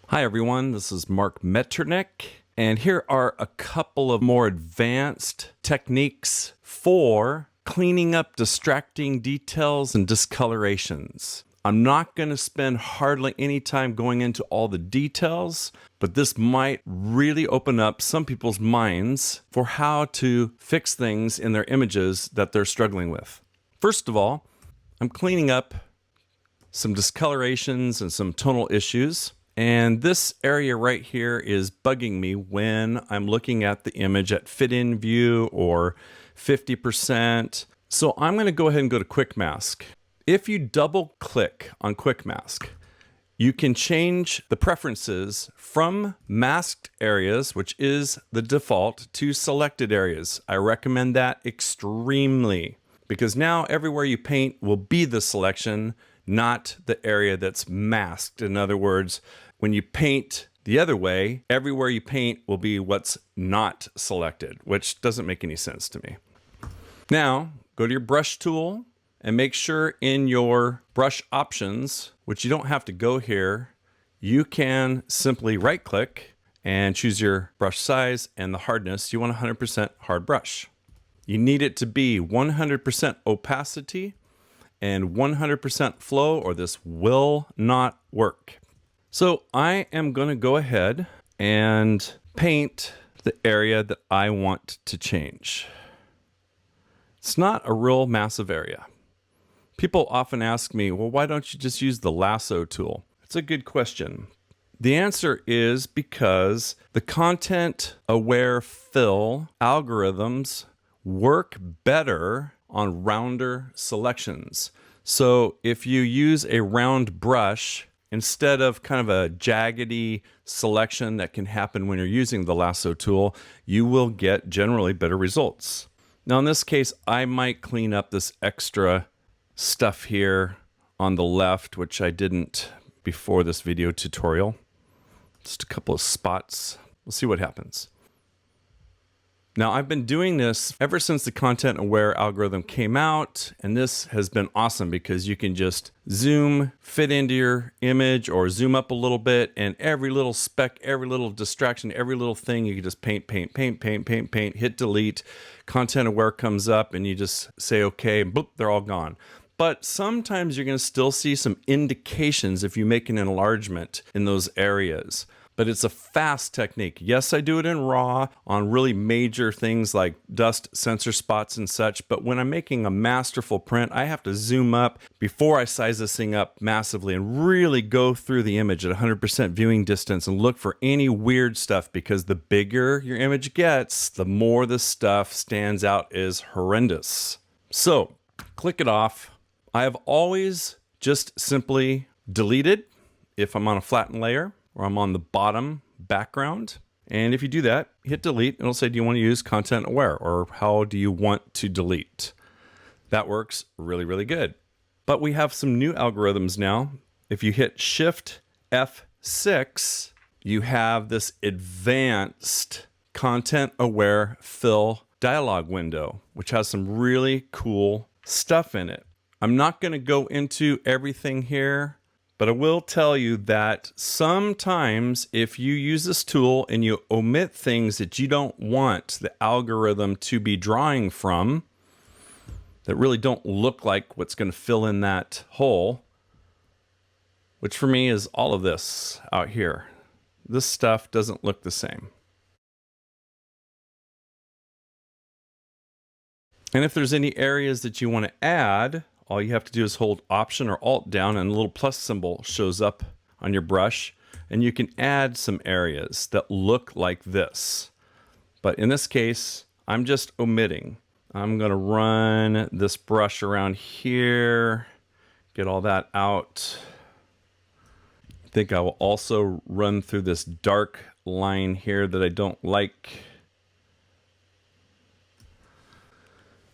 Hi everyone, this is Mark Metternich, and here are a couple of more advanced techniques for cleaning up distracting details and discolorations. I'm not going to spend hardly any time going into all the details, but this might really open up some people's minds for how to fix things in their images that they're struggling with. First of all, I'm cleaning up some discolorations and some tonal issues. And this area right here is bugging me when I'm looking at the image at fit-in view or 50%. So I'm going to go ahead and go to Quick Mask. If you double click on Quick Mask, you can change the preferences from masked areas, which is the default, to selected areas. I recommend that extremely because now everywhere you paint will be the selection, not the area that's masked. In other words, when you paint the other way, everywhere you paint will be what's not selected, which doesn't make any sense to me. Now, go to your brush tool and make sure in your brush options, which you don't have to go here, you can simply right click and choose your brush size and the hardness. You want 100% hard brush. You need it to be 100% opacity and 100% flow, or this will not work. So I am going to go ahead and paint the area that I want to change. It's not a real massive area. People often ask me, well, why don't you just use the Lasso Tool? It's a good question. The answer is because the ContentAware fill algorithms work better on rounder selections. So if you use a round brush instead of kind of a jaggedy selection that can happen when you're using the Lasso Tool, you will get generally better results. Now in this case, I might clean up this extra stuff here on the left, which I didn't before this video tutorial. Just a couple of spots. We'll see what happens. Now, I've been doing this ever since the ContentAware algorithm came out, and this has been awesome because you can just zoom, fit into your image, or zoom up a little bit, and every little speck, every little distraction, every little thing, you can just paint, hit delete. ContentAware comes up, and you just say, okay, boop, they're all gone. But sometimes you're going to still see some indications if you make an enlargement in those areas. But it's a fast technique. Yes, I do it in RAW on really major things like dust sensor spots and such. But when I'm making a masterful print, I have to zoom up before I size this thing up massively and really go through the image at 100% viewing distance and look for any weird stuff, because the bigger your image gets, the more the stuff stands out as horrendous. So click it off. I have always just simply deleted if I'm on a flattened layer, or I'm on the bottom background. And if you do that, hit delete, it'll say, do you want to use ContentAware, or how do you want to delete? That works really, really good. But we have some new algorithms now. If you hit Shift F6, you have this advanced ContentAware fill dialog window, which has some really cool stuff in it. I'm not going to go into everything here, but I will tell you that sometimes if you use this tool and you omit things that you don't want the algorithm to be drawing from, that really don't look like what's going to fill in that hole, which for me is all of this out here. This stuff doesn't look the same. And if there's any areas that you want to add, all you have to do is hold Option or Alt down, and a little plus symbol shows up on your brush, and you can add some areas that look like this. But in this case, I'm just omitting. I'm going to run this brush around here, get all that out. I think I will also run through this dark line here that I don't like.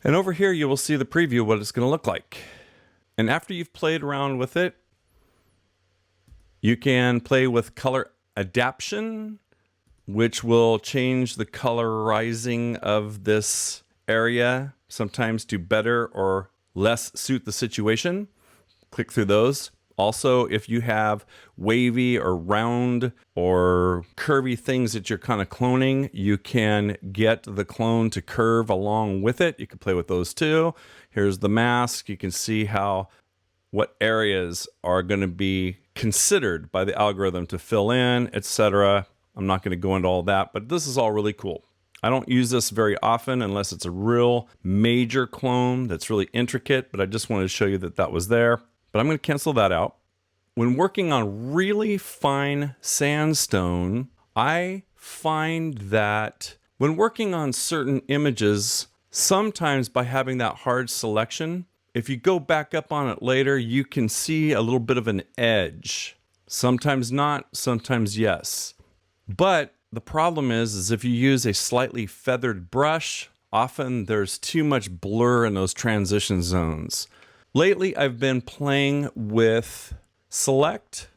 And over here, you will see the preview of what it's going to look like. And after you've played around with it, you can play with color adaptation, which will change the colorizing of this area, sometimes to better or less suit the situation. Click through those. Also, if you have wavy or round or curvy things that you're kind of cloning, you can get the clone to curve along with it. You can play with those too. Here's the mask. You can see what areas are going to be considered by the algorithm to fill in, etc. I'm not going to go into all that, but this is all really cool. I don't use this very often unless it's a real major clone that's really intricate, but I just wanted to show you that that was there. But I'm going to cancel that out. When working on really fine sandstone, I find that when working on certain images, sometimes by having that hard selection, if you go back up on it later, you can see a little bit of an edge. Sometimes not, sometimes yes. But the problem is if you use a slightly feathered brush, often there's too much blur in those transition zones. Lately, I've been playing with select,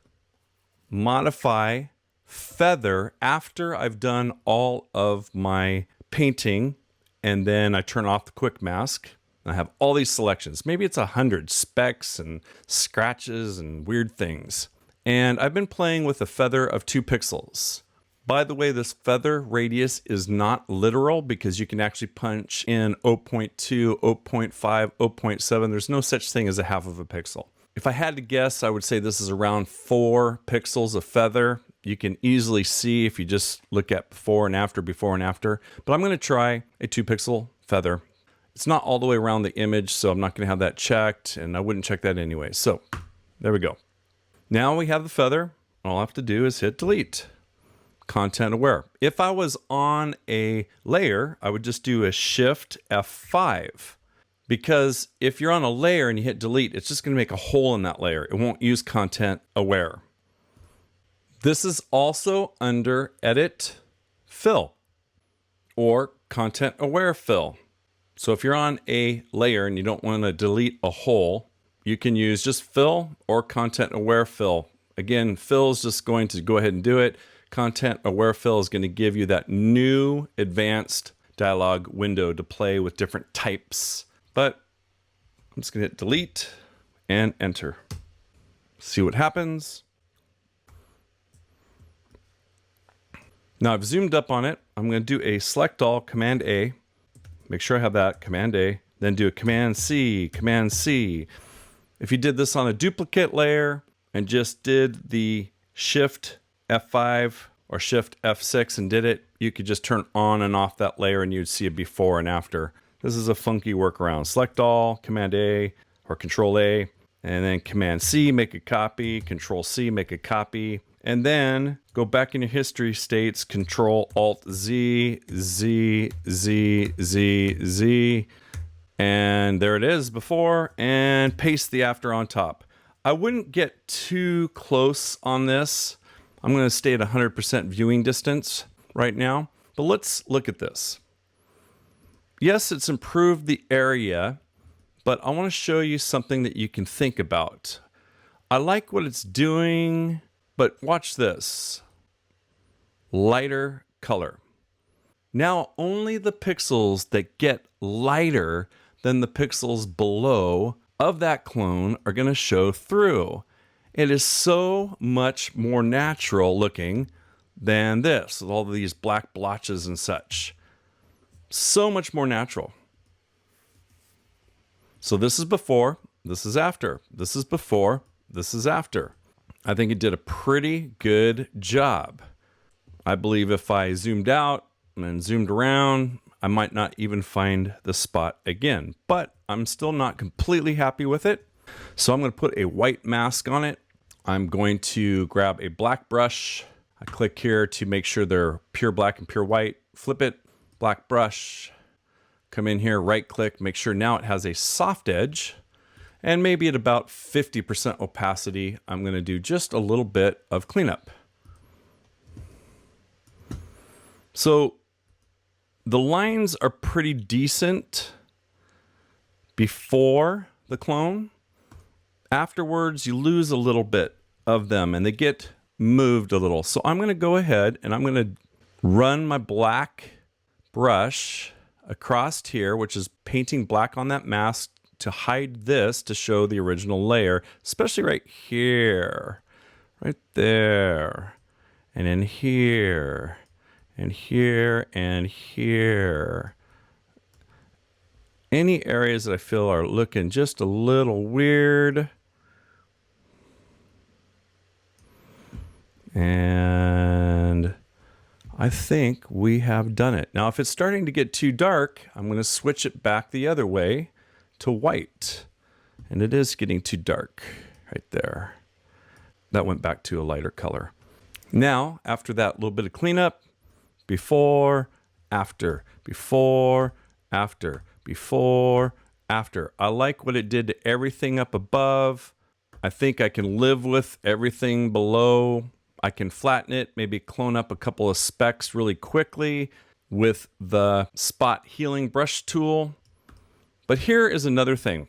modify, feather after I've done all of my painting, and then I turn off the quick mask. I have all these selections. Maybe it's 100 specks and scratches and weird things. And I've been playing with a feather of 2 pixels. By the way, this feather radius is not literal because you can actually punch in 0.2, 0.5, 0.7. There's no such thing as a half of a pixel. If I had to guess, I would say this is around 4 pixels of feather. You can easily see if you just look at before and after. But I'm going to try a 2 pixel feather. It's not all the way around the image, so I'm not going to have that checked, and I wouldn't check that anyway. So there we go. Now we have the feather. All I have to do is hit delete. ContentAware. If I was on a layer, I would just do a Shift F5, because if you're on a layer and you hit delete, it's just going to make a hole in that layer. It won't use ContentAware. This is also under Edit Fill or ContentAware Fill. So if you're on a layer and you don't want to delete a hole, you can use just Fill or ContentAware Fill. Again, Fill is just going to go ahead and do it. ContentAware Fill is going to give you that new advanced dialog window to play with different types. But I'm just going to hit delete and enter. See what happens. Now I've zoomed up on it. I'm going to do a select all, Command A. Make sure I have that, Command A. Then do a Command C, Command C. If you did this on a duplicate layer and just did the Shift F5 or Shift F6 and did it, you could just turn on and off that layer and you'd see a before and after. This is a funky workaround. Select all, Command A or Control A, and then Command C, make a copy, Control C, make a copy, and then go back in your history states, Control Alt Z, Z, Z, Z, Z, and there it is before, and paste the after on top. I wouldn't get too close on this. I'm going to stay at 100% viewing distance right now, but let's look at this. Yes, it's improved the area, but I want to show you something that you can think about. I like what it's doing, but watch this. Lighter color. Now only the pixels that get lighter than the pixels below of that clone are going to show through. It is so much more natural looking than this, with all these black blotches and such. So much more natural. So this is before, this is after. This is before, this is after. I think it did a pretty good job. I believe if I zoomed out and zoomed around, I might not even find the spot again, but I'm still not completely happy with it. So I'm going to put a white mask on it. I'm going to grab a black brush. I click here to make sure they're pure black and pure white. Flip it, black brush. Come in here, right click, make sure now it has a soft edge. And maybe at about 50% opacity, I'm going to do just a little bit of cleanup. So the lines are pretty decent before the clone. Afterwards, you lose a little bit of them and they get moved a little. So I'm going to go ahead and I'm going to run my black brush across here, which is painting black on that mask to hide this to show the original layer, especially right here, right there, and in here, and here, and here. Any areas that I feel are looking just a little weird. And I think we have done it. Now, if it's starting to get too dark, I'm going to switch it back the other way to white. And it is getting too dark right there. That went back to a lighter color. Now, after that little bit of cleanup, before, after, before, after, before, after. I like what it did to everything up above. I think I can live with everything below. I can flatten it, maybe clone up a couple of specks really quickly with the spot healing brush tool. But here is another thing.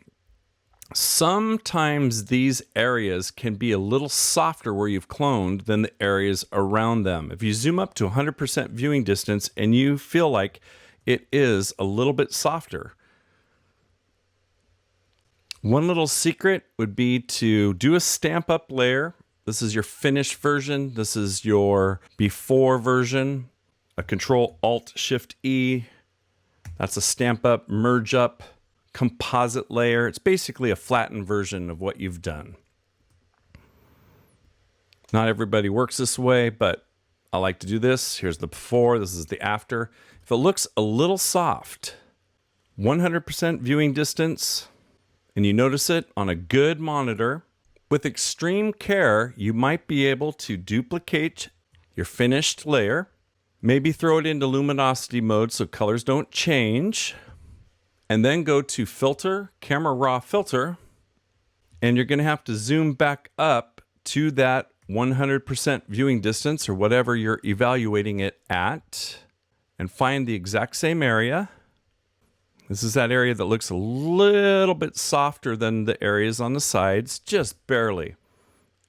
Sometimes these areas can be a little softer where you've cloned than the areas around them. If you zoom up to 100% viewing distance and you feel like it is a little bit softer, one little secret would be to do a stamp up layer. This is your finished version. This is your before version. A Control-Alt-Shift-E. That's a stamp up, merge up, composite layer. It's basically a flattened version of what you've done. Not everybody works this way, but I like to do this. Here's the before, this is the after. If it looks a little soft, 100% viewing distance, and you notice it on a good monitor, with extreme care, you might be able to duplicate your finished layer, maybe throw it into luminosity mode so colors don't change, and then go to filter, camera raw filter, and you're going to have to zoom back up to that 100% viewing distance or whatever you're evaluating it at, and find the exact same area. This is that area that looks a little bit softer than the areas on the sides, just barely.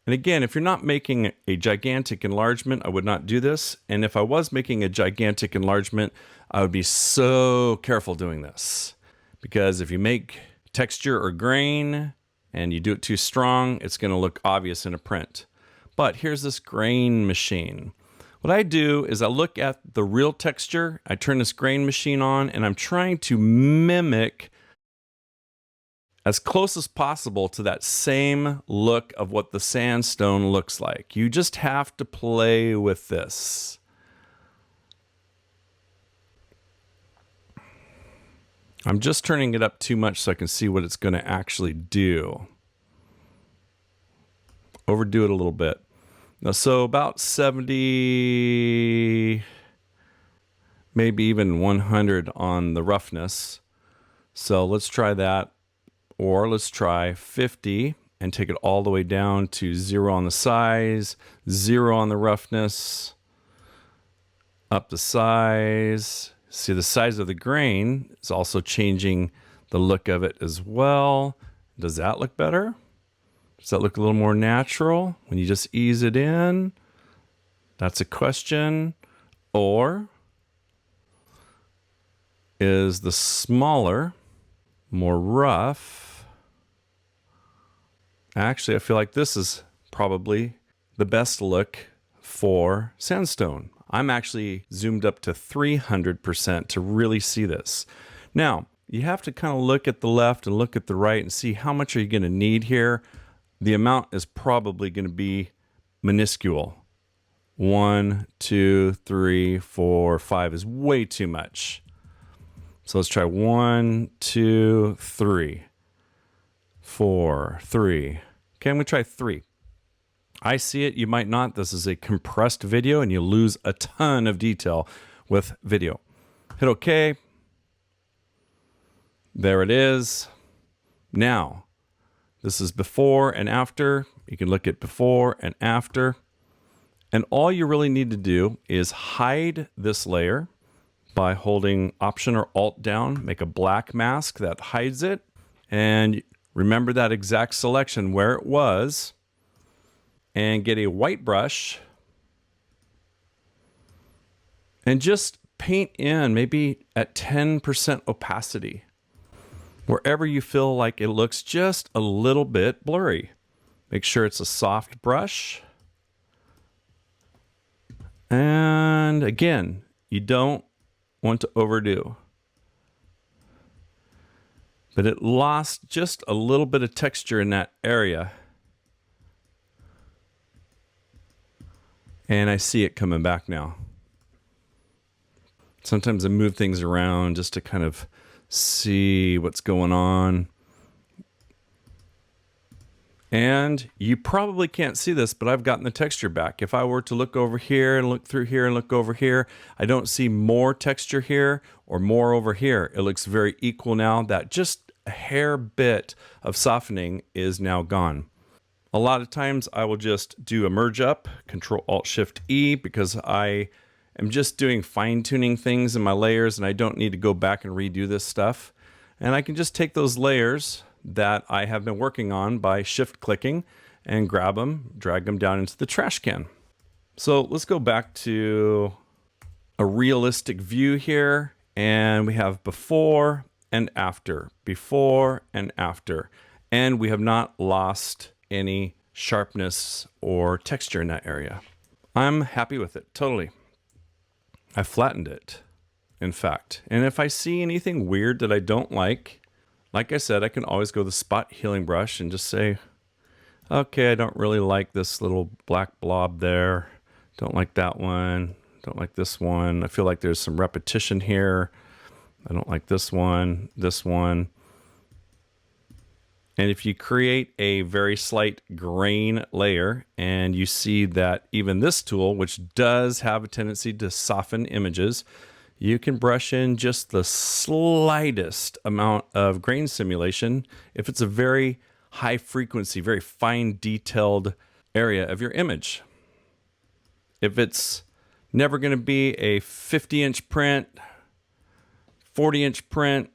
And again, if you're not making a gigantic enlargement, I would not do this. And if I was making a gigantic enlargement, I would be so careful doing this. Because if you make texture or grain and you do it too strong, it's going to look obvious in a print. But here's this grain machine. What I do is I look at the real texture, I turn this grain machine on, and I'm trying to mimic as close as possible to that same look of what the sandstone looks like. You just have to play with this. I'm just turning it up too much so I can see what it's going to actually do. Overdo it a little bit. Now, so about 70, maybe even 100 on the roughness. So let's try that. Or let's try 50 and take it all the way down to 0 on the size, 0 on the roughness, up the size. See, the size of the grain is also changing the look of it as well. Does that look better? Does that look a little more natural when you just ease it in? That's a question. Or is the smaller more rough? Actually, I feel like this is probably the best look for sandstone. I'm actually zoomed up to 300% to really see this. Now, you have to kind of look at the left and look at the right and see how much are you going to need here. The amount is probably going to be minuscule. 1, 2, 3, 4, 5 is way too much. So let's try 1, 2, 3, 4, 3. Okay, I'm going to try 3. I see it, you might not. This is a compressed video and you lose a ton of detail with video. Hit OK. There it is. Now, this is before and after. You can look at before and after. And all you really need to do is hide this layer by holding Option or Alt down, make a black mask that hides it. And remember that exact selection where it was. And get a white brush. And just paint in maybe at 10% opacity. Wherever you feel like it looks just a little bit blurry, make sure it's a soft brush. And again, you don't want to overdo. But it lost just a little bit of texture in that area. And I see it coming back now. Sometimes I move things around just to kind of see what's going on. And you probably can't see this, but I've gotten the texture back. If I were to look over here and look through here and look over here, I don't see more texture here or more over here. It looks very equal now. That just a hair bit of softening is now gone. A lot of times I will just do a merge up, Control-Alt-Shift-E, because I am just doing fine-tuning things in my layers and I don't need to go back and redo this stuff. And I can just take those layers that I have been working on by shift-clicking and grab them, drag them down into the trash can. So let's go back to a realistic view here, and we have before and after, before and after. And we have not lost any sharpness or texture in that area. I'm happy with it, totally. I flattened it, in fact. And if I see anything weird that I don't like I said, I can always go to the spot healing brush and just say, okay, I don't really like this little black blob there. Don't like that one. Don't like this one. I feel like there's some repetition here. I don't like this one, this one. And if you create a very slight grain layer and you see that even this tool, which does have a tendency to soften images, you can brush in just the slightest amount of grain simulation if it's a very high frequency, very fine detailed area of your image. If it's never going to be a 50-inch print, 40-inch print,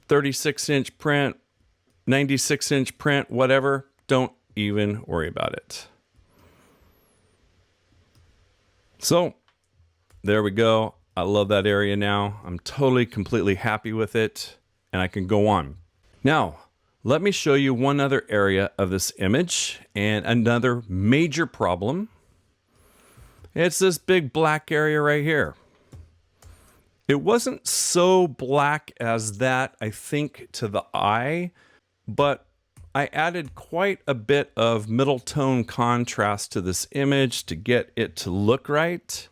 36-inch print, 96-inch print, whatever, don't even worry about it. So there we go. I love that area now. I'm totally, completely happy with it, and I can go on. Now, let me show you one other area of this image and another major problem. It's this big black area right here. It wasn't so black as that, I think, to the eye, but I added quite a bit of middle tone contrast to this image to get it to look right.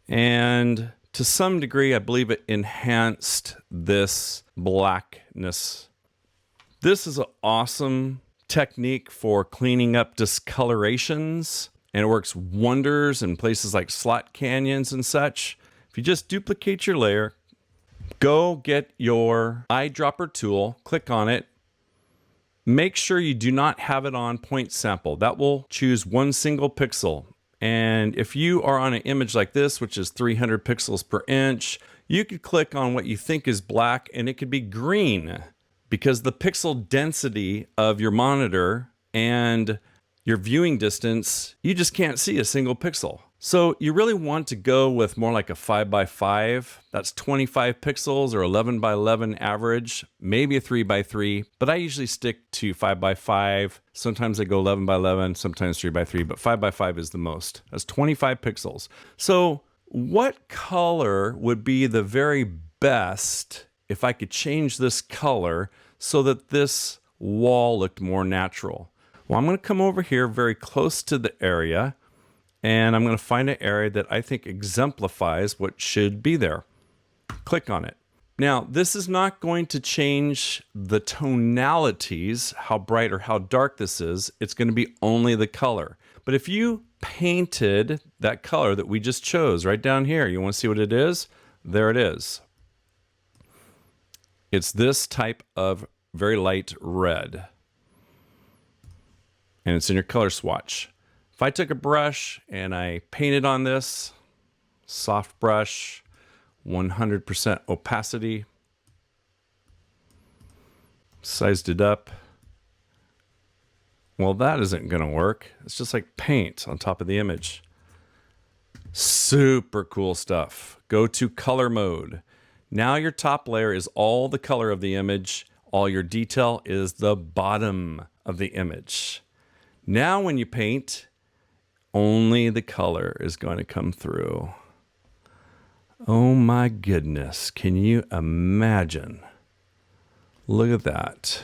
And to some degree, I believe it enhanced this blackness. This is an awesome technique for cleaning up discolorations, and it works wonders in places like slot canyons and such. If you just duplicate your layer, go get your Eyedropper tool, click on it. Make sure you do not have it on point sample. That will choose one single pixel. And if you are on an image like this, which is 300 pixels per inch, you could click on what you think is black and it could be green because the pixel density of your monitor and your viewing distance, you just can't see a single pixel. So you really want to go with more like a 5x5. That's 25 pixels or 11x11 average, maybe a 3x3, but I usually stick to 5x5. Sometimes I go 11x11, sometimes 3x3, but 5x5 is the most. That's 25 pixels. So what color would be the very best if I could change this color so that this wall looked more natural? Well, I'm going to come over here very close to the area, and I'm going to find an area that I think exemplifies what should be there. Click on it. Now, this is not going to change the tonalities, how bright or how dark this is. It's going to be only the color. But if you painted that color that we just chose right down here, you want to see what it is? There it is. It's this type of very light red. And it's in your color swatch. If I took a brush and I painted on this, soft brush, 100% opacity, sized it up, well, that isn't going to work. It's just like paint on top of the image. Super cool stuff. Go to color mode. Now your top layer is all the color of the image. All your detail is the bottom of the image. Now when you paint, only the color is going to come through. Oh my goodness, can you imagine? Look at that.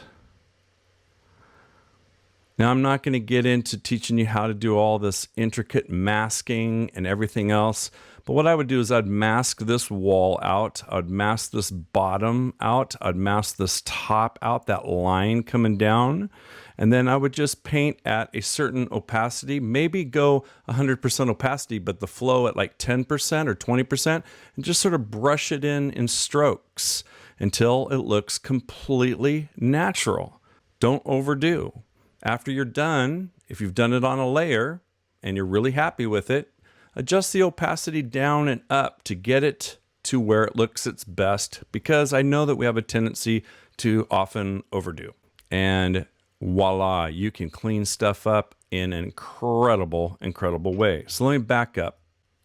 Now I'm not going to get into teaching you how to do all this intricate masking and everything else, but what I would do is I'd mask this wall out, I'd mask this bottom out, I'd mask this top out, that line coming down, and then I would just paint at a certain opacity, maybe go 100% opacity, but the flow at like 10% or 20%, and just sort of brush it in strokes until it looks completely natural. Don't overdo. After you're done, if you've done it on a layer and you're really happy with it, adjust the opacity down and up to get it to where it looks its best, because I know that we have a tendency to often overdo. And voila, you can clean stuff up in an incredible, incredible way. So let me back up.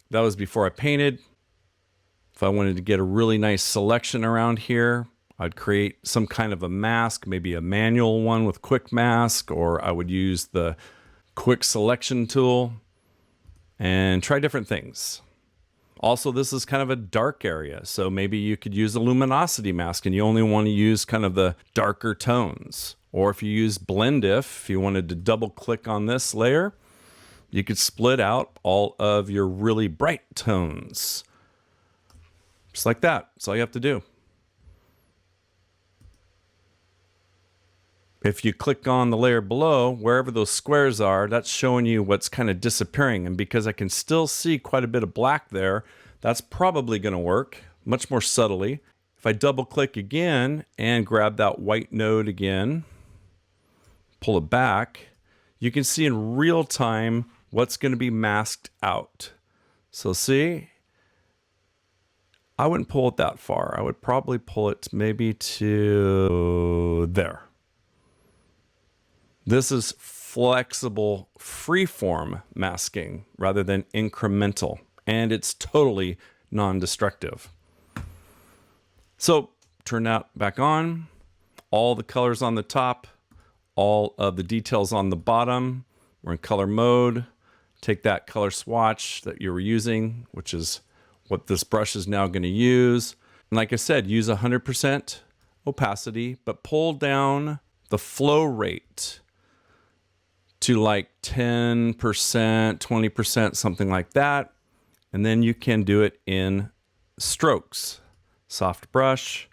That was before I painted. If I wanted to get a really nice selection around here, I'd create some kind of a mask, maybe a manual one with quick mask, or I would use the quick selection tool and try different things. Also, this is kind of a dark area, so maybe you could use a luminosity mask and you only want to use kind of the darker tones. Or if you use blend if you wanted to double click on this layer, you could split out all of your really bright tones. Just like that. That's all you have to do. If you click on the layer below, wherever those squares are, that's showing you what's kind of disappearing. And because I can still see quite a bit of black there, that's probably going to work much more subtly. If I double click again and grab that white node again, pull it back, you can see in real time what's going to be masked out. So see, I wouldn't pull it that far. I would probably pull it maybe to there. This is flexible freeform masking rather than incremental, and it's totally non-destructive. So turn that back on, all the colors on the top, all of the details on the bottom. We're in color mode. Take that color swatch that you were using, which is what this brush is now going to use. And like I said, use 100% opacity, but pull down the flow rate to like 10%, 20%, something like that. And then you can do it in strokes. Soft brush,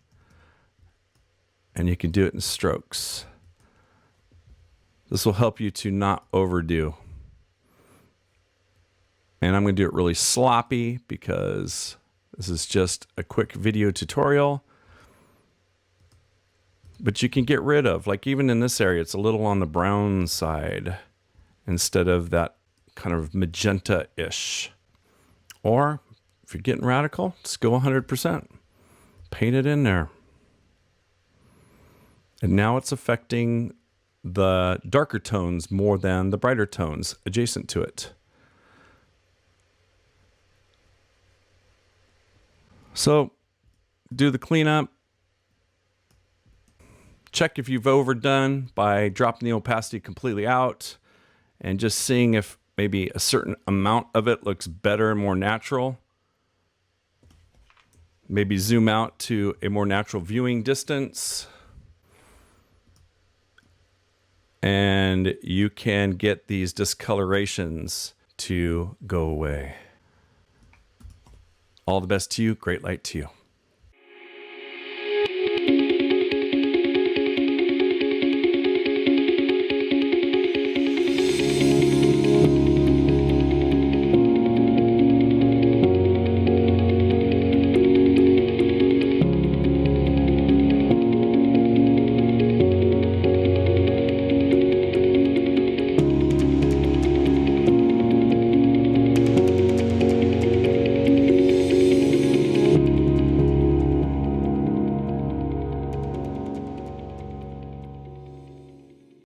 and you can do it in strokes. This will help you to not overdo. And I'm going to do it really sloppy because this is just a quick video tutorial. But you can get rid of, like even in this area, it's a little on the brown side instead of that kind of magenta-ish. Or if you're getting radical, just go 100%. Paint it in there. And now it's affecting the darker tones more than the brighter tones adjacent to it. So do the cleanup. Check if you've overdone by dropping the opacity completely out and just seeing if maybe a certain amount of it looks better and more natural. Maybe zoom out to a more natural viewing distance. And you can get these discolorations to go away. All the best to you. Great light to you.